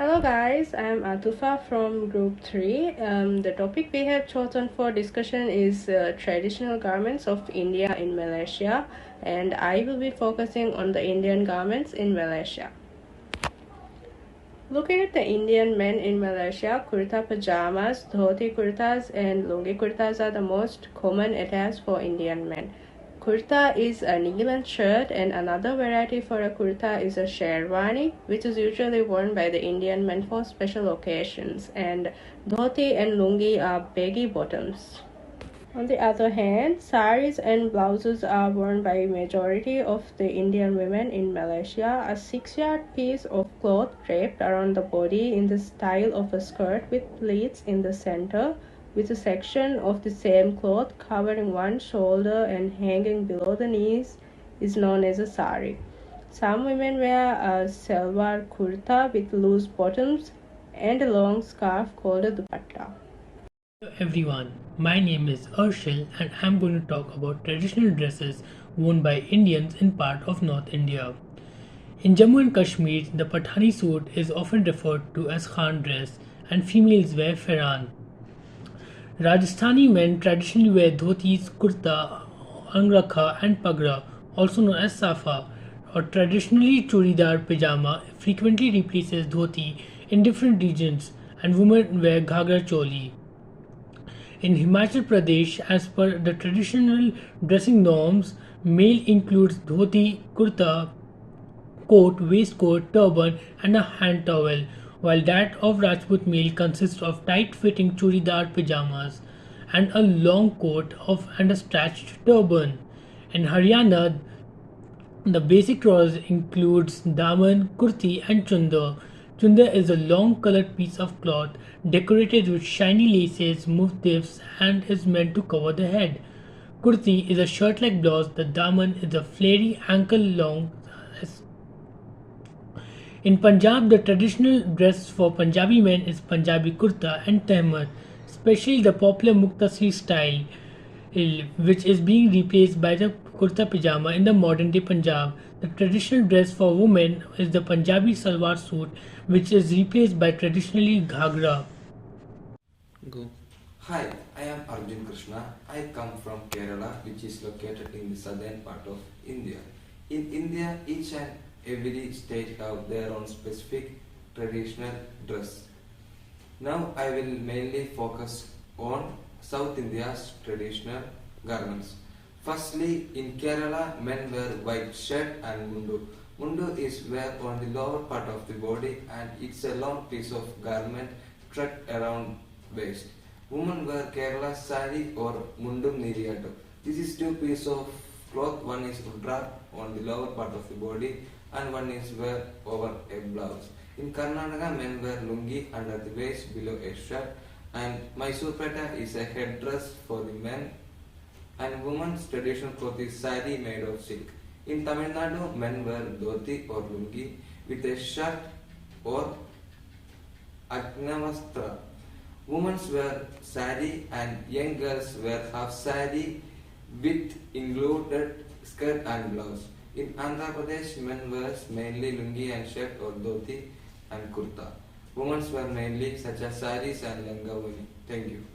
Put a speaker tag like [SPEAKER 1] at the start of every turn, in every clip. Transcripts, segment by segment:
[SPEAKER 1] Hello guys, I am Atufa from Group 3. The topic we have chosen for discussion is traditional garments of India in Malaysia, and I will be focusing on the Indian garments in Malaysia. Looking at the Indian men in Malaysia, kurta pajamas, dhoti kurtas, and lungi kurtas are the most common attires for Indian men. Kurta is a knee-length shirt, and another variety for a kurta is a sherwani, which is usually worn by the Indian men for special occasions, and dhoti and lungi are baggy bottoms. On the other hand, saris and blouses are worn by majority of the Indian women in Malaysia. A 6-yard piece of cloth draped around the body in the style of a skirt with pleats in the center, with a section of the same cloth covering one shoulder and hanging below the knees, is known as a sari. Some women wear a salwar kurta with loose bottoms and a long scarf called a dupatta.
[SPEAKER 2] Hello everyone, my name is Arshil and I'm going to talk about traditional dresses worn by Indians in part of North India. In Jammu and Kashmir, the Pathani suit is often referred to as Khan dress and females wear Farhan. Rajasthani men traditionally wear dhotis, kurta, angrakha and pagra, also known as safa, or traditionally churidar pajama frequently replaces dhoti in different regions, and women wear ghagra choli. In Himachal Pradesh, as per the traditional dressing norms, male includes dhoti, kurta, coat, waistcoat, turban, and a hand towel, while that of Rajput male consists of tight-fitting churidar pajamas and a long coat and a starched turban. In Haryana, the basic drawers includes daman, kurti, and chunda. Chunda is a long colored piece of cloth decorated with shiny laces, motifs, and is meant to cover the head. Kurti is a shirt-like blouse. The daman is a flary ankle-long. In Punjab, the traditional dress for Punjabi men is Punjabi kurta and tehmat, especially the popular Muktasari style, which is being replaced by the kurta pajama in the modern day Punjab. The traditional dress for women is the Punjabi salwar suit, which is replaced by traditionally ghagra.
[SPEAKER 3] Go. Hi, I am Arjun Krishna. I come from Kerala, which is located in the southern part of India. In India, each and every state have their own specific traditional dress. Now I will mainly focus on South India's traditional garments. Firstly, in Kerala, men wear white shirt and mundu. Mundu is wear on the lower part of the body and it's a long piece of garment tucked around waist. Women wear Kerala sari or mundum niriyattu. This is two pieces of cloth. One is wrapped on the lower part of the body and one is wear over a blouse. In Karnataka, men wear lungi under the waist below a shirt, and Mysore peta is a headdress for the men, and women's traditional cloth is sari made of silk. In Tamil Nadu, men wear dhoti or lungi with a shirt or agnavastra. Women wear sari and young girls wear half sari with included skirt and blouse. In Andhra Pradesh, men wears mainly lungi and shirt or dhoti and kurta. Women wear mainly such as saris and langavani. Thank you.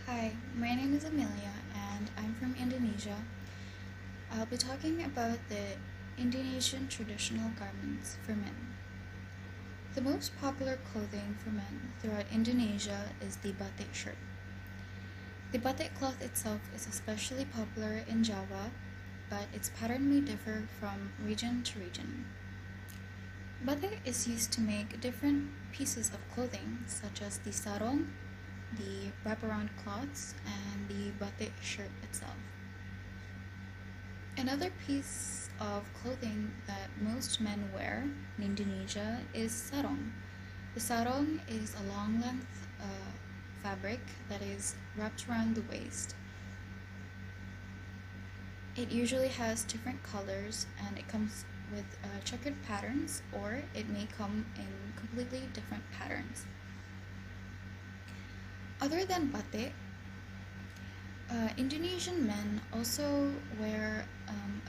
[SPEAKER 4] Hi, my name is Amelia and I'm from Indonesia. I'll be talking about the Indonesian traditional garments for men. The most popular clothing for men throughout Indonesia is the batik shirt. The batik cloth itself is especially popular in Java, but its pattern may differ from region to region. Batik is used to make different pieces of clothing such as the sarong, the wraparound cloths, and the batik shirt itself. Another piece of clothing that most men wear in Indonesia is sarong. The sarong is a long length fabric that is wrapped around the waist. It usually has different colors and it comes with checkered patterns, or it may come in completely different patterns. Other than batik, Indonesian men also wear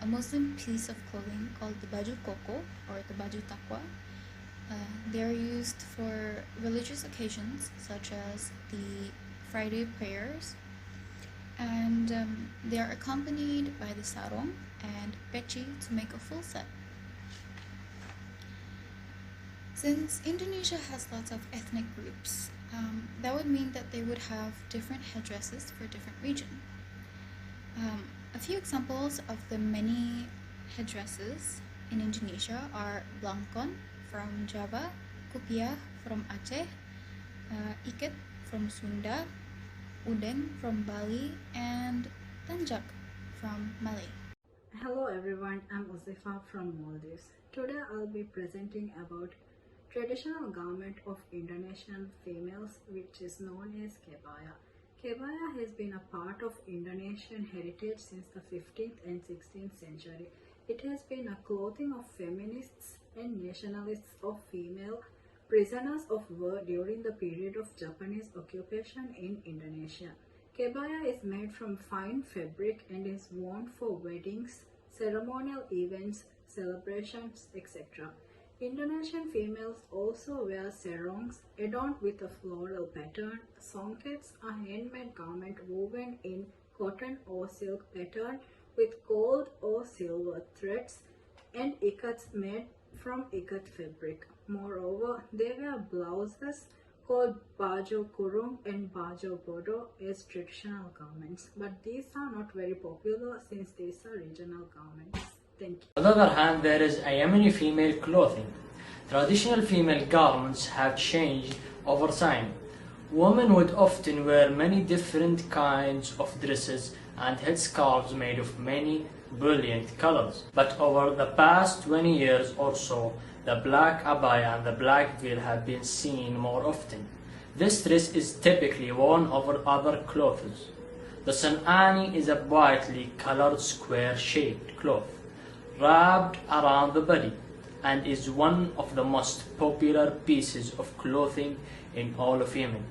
[SPEAKER 4] a Muslim piece of clothing called the baju koko or the baju takwa. They are used for religious occasions such as the Friday prayers, and they are accompanied by the sarong and peci to make a full set. Since Indonesia has lots of ethnic groups, that would mean that they would have different headdresses for different regions. A few examples of the many headdresses in Indonesia are blangkon from Java, kupiah from Aceh, ikat from Sunda, udeng from Bali, and tanjak from Malay.
[SPEAKER 5] Hello everyone, I'm Uzifa from Maldives. Today I'll be presenting about traditional garment of Indonesian females, which is known as kebaya. Kebaya has been a part of Indonesian heritage since the 15th and 16th century. It has been a clothing of feminists and nationalists of female prisoners of war during the period of Japanese occupation in Indonesia. Kebaya is made from fine fabric and is worn for weddings, ceremonial events, celebrations, etc. Indonesian females also wear sarongs adorned with a floral pattern. Songkets are a handmade garment woven in cotton or silk pattern with gold or silver threads, and ikats made from ikat fabric. Moreover, they wear blouses called baju kurung and baju bodo as traditional garments, but these are not very popular since these are regional garments. Thank you.
[SPEAKER 6] On the other hand, there is a Yemeni female clothing. Traditional female garments have changed over time. Women would often wear many different kinds of dresses and headscarves made of many brilliant colors. But over the past 20 years or so, the black abaya and the black veil have been seen more often. This dress is typically worn over other clothes. The sanani is a brightly colored square-shaped cloth wrapped around the body and is one of the most popular pieces of clothing in all of Yemen.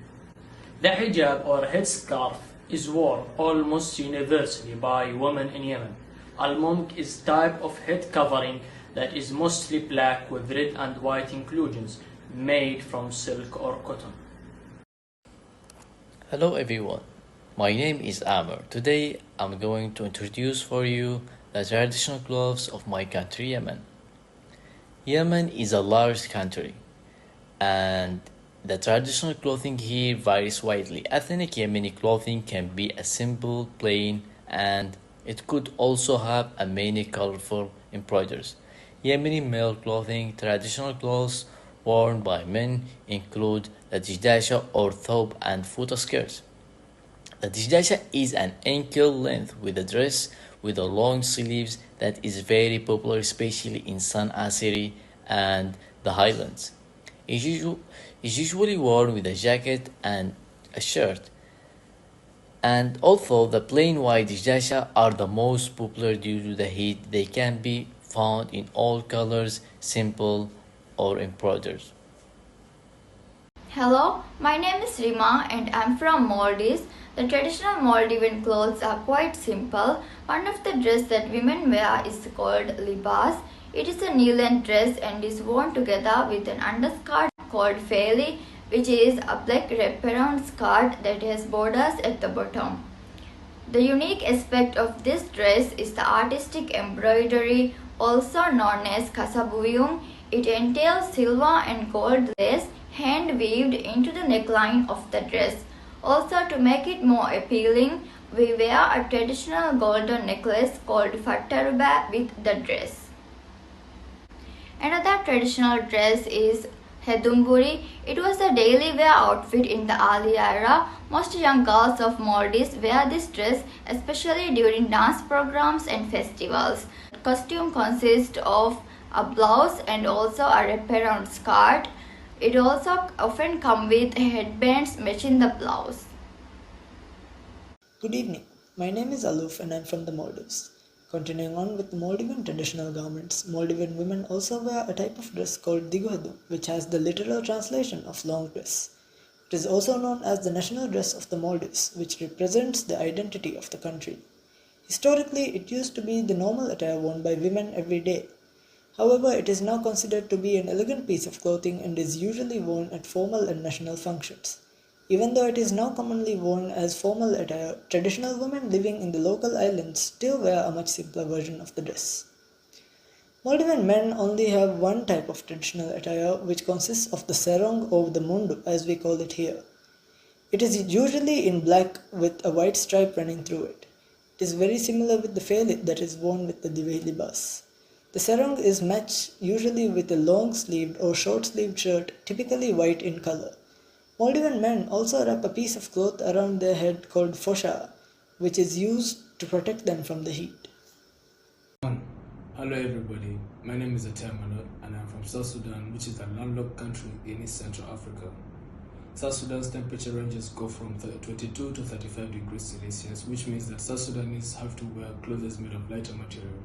[SPEAKER 6] The hijab or headscarf is worn almost universally by women in Yemen. Al-mumk is a type of head covering that is mostly black with red and white inclusions made from silk or cotton.
[SPEAKER 7] Hello everyone, my name is Amr. Today I'm going to introduce for you the traditional clothes of my country, Yemen. Yemen is a large country and the traditional clothing here varies widely. Ethnic Yemeni clothing can be a simple, plain, and it could also have a many colorful embroideries. Yemeni male clothing, traditional clothes worn by men include the dijdasha or thobe and futa skirts. The dijdasha is an ankle length with a dress with a long sleeves that is very popular especially in Sana'a City and the Highlands. It is usually worn with a jacket and a shirt. And although the plain white dijdasha are the most popular due to the heat, they can be found in all colors, simple or embroidered.
[SPEAKER 8] Hello, my name is Rima and I'm from Maldives. The traditional Maldivian clothes are quite simple. One of the dresses that women wear is called libas. It is a knee-length dress and is worn together with an underskirt called faili, which is a black wraparound skirt that has borders at the bottom. The unique aspect of this dress is the artistic embroidery, also known as kasabuyung. It entails silver and gold lace hand-weaved into the neckline of the dress. Also, to make it more appealing, we wear a traditional golden necklace called fattaruba with the dress. Another traditional dress is Hedumburi. It was a daily wear outfit in the early era. Most young girls of Maldives wear this dress, especially during dance programs and festivals. The costume consists of a blouse and also a wraparound skirt. It also often comes with headbands matching the blouse.
[SPEAKER 9] Good evening. My name is Aluf and I'm from the Maldives. Continuing on with the Maldivian traditional garments, Maldivian women also wear a type of dress called diguhadu, which has the literal translation of long dress. It is also known as the national dress of the Maldives, which represents the identity of the country. Historically, it used to be the normal attire worn by women every day. However, it is now considered to be an elegant piece of clothing and is usually worn at formal and national functions. Even though it is now commonly worn as formal attire, traditional women living in the local islands still wear a much simpler version of the dress. Maldivian men only have one type of traditional attire, which consists of the sarong or the mundu as we call it here. It is usually in black with a white stripe running through it. It is very similar with the failit that is worn with the Dive libas. The sarong is matched usually with a long-sleeved or short-sleeved shirt, typically white in color. Maldivian men also wrap a piece of cloth around their head called fosha, which is used to protect them from the heat.
[SPEAKER 10] Hello everybody, my name is Atamano and I'm from South Sudan, which is a landlocked country in East Central Africa. South Sudan's temperature ranges go from 22 to 35 degrees Celsius, which means that South Sudanese have to wear clothes made of lighter material.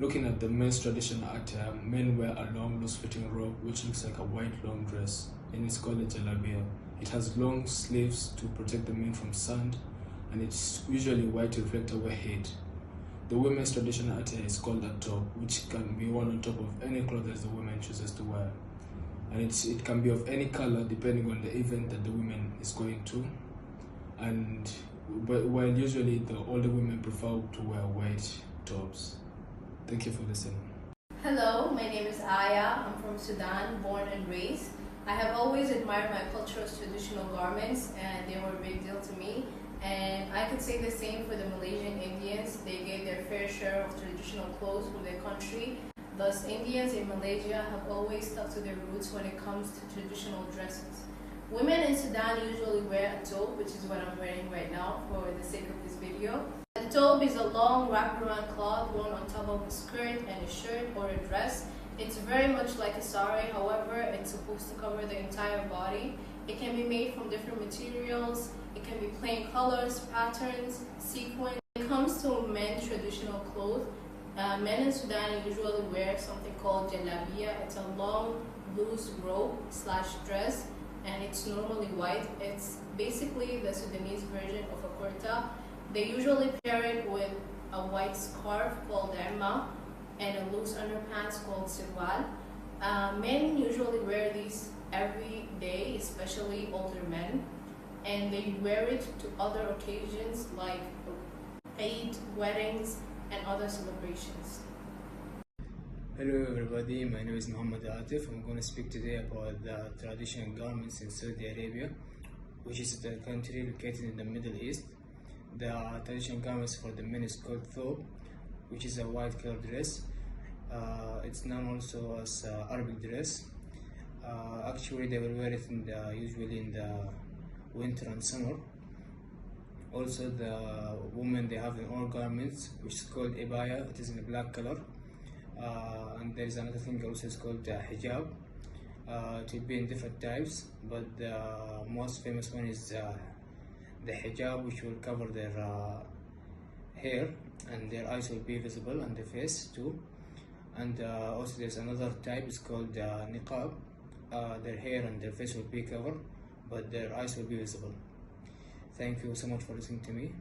[SPEAKER 10] Looking at the men's traditional attire, men wear a long, loose-fitting robe which looks like a white long dress, and it's called a jalabia. It has long sleeves to protect the men from sand, and it's usually white to reflect away heat. The women's traditional attire is called a top, which can be worn on top of any clothes the woman chooses to wear. And it can be of any color depending on the event that the woman is going to. But while usually the older women prefer to wear white tops. Thank you for listening.
[SPEAKER 1] Hello, my name is Aya. I'm from Sudan, born and raised. I have always admired my culture's traditional garments and they were a big deal to me. And I could say the same for the Malaysian Indians. They gave their fair share of traditional clothes from their country. Thus, Indians in Malaysia have always stuck to their roots when it comes to traditional dresses. Women in Sudan usually wear a tobe, which is what I'm wearing right now for the sake of this video. The tobe is a long wraparound cloth worn on top of a skirt and a shirt or a dress. It's very much like a sari, however, it's supposed to cover the entire body. It can be made from different materials. It can be plain colors, patterns, sequins. When it comes to men's traditional clothes, men in Sudan usually wear something called jalabia. It's a long, loose robe / dress, and it's normally white. It's basically the Sudanese version of a kurta. They usually pair it with a white scarf called emma and a loose underpants called sirwal. Men usually wear these every day, especially older men, and they wear it to other occasions like Eid, weddings, and other celebrations.
[SPEAKER 10] Hello everybody, my name is Muhammad Atif. I'm going to speak today about the traditional garments in Saudi Arabia, which is the country located in the Middle East. The traditional garments for the men is called thobe, which is a white colored dress. It's known also as Arabic dress. Actually, they will wear it usually in the winter and summer. Also, the women, they have their own garments, which is called ibaya. It is in a black color. And there is another thing also, is called hijab. It will be in different types, but the most famous one is the hijab, which will cover their hair, and their eyes will be visible, and the face too. And also there's another type, it's called niqab. Their hair and their face will be covered, but their eyes will be visible. Thank you so much for listening to me.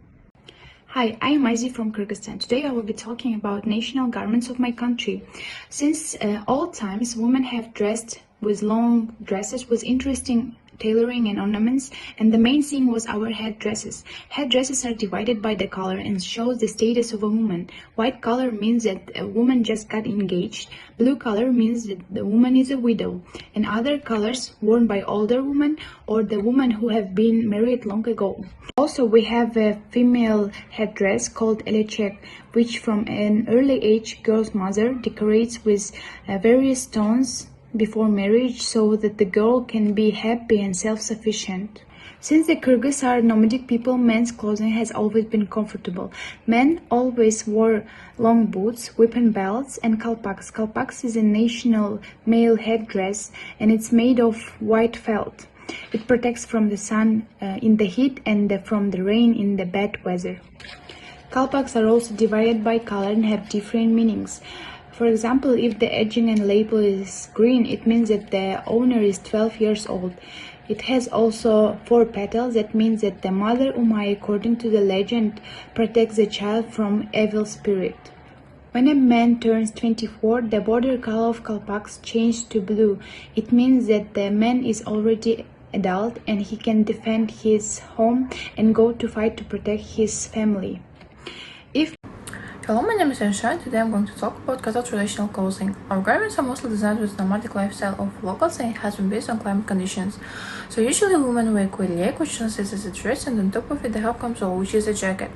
[SPEAKER 11] Hi, I am Aizi from Kyrgyzstan. Today I will be talking about national garments of my country. Since all times, women have dressed with long dresses with interesting tailoring and ornaments, and the main thing was our headdresses. Headdresses are divided by the color and shows the status of a woman. White color means that a woman just got engaged. Blue color means that the woman is a widow. And other colors worn by older women or the women who have been married long ago. Also, we have a female headdress called elechek, which from an early age girl's mother decorates with various stones before marriage so that the girl can be happy and self-sufficient. Since the Kyrgyz are nomadic people, men's clothing has always been comfortable. Men always wore long boots, weapon belts, and kalpaks. Kalpaks is a national male headdress, and it's made of white felt. It protects from the sun in the heat and from the rain in the bad weather. Kalpaks are also divided by color and have different meanings. For example, if the edging and label is green, it means that the owner is 12 years old. It has also 4 petals. That means that the mother Umay, according to the legend, protects the child from evil spirit. When a man turns 24, the border color of kalpaks changes to blue. It means that the man is already adult and he can defend his home and go to fight to protect his family.
[SPEAKER 12] Hello, my name is Aisha. Today I'm going to talk about Kazakh traditional clothing. Our garments are mostly designed with nomadic lifestyle of locals and it has been based on climate conditions. So usually women wear kuilek, which translates as a dress, and on top of it they have kamzol, which is a jacket.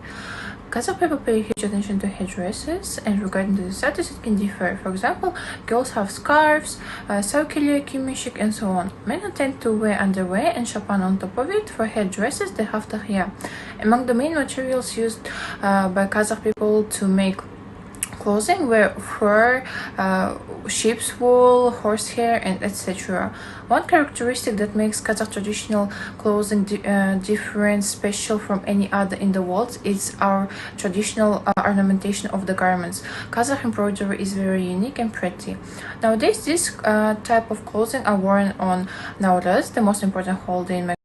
[SPEAKER 12] Kazakh people pay huge attention to headdresses, and regarding the status it can differ. For example, girls have scarves, saukili, kimishik, and so on. Men tend to wear underwear and shapan on top of it. For headdresses they have tahia. Among the main materials used by Kazakh people to make clothing were fur, sheep's wool, horsehair, and etc. One characteristic that makes Kazakh traditional clothing different, special from any other in the world is our traditional ornamentation of the garments. Kazakh embroidery is very unique and pretty. Nowadays, this type of clothing are worn on Nowruz, the most important holiday in my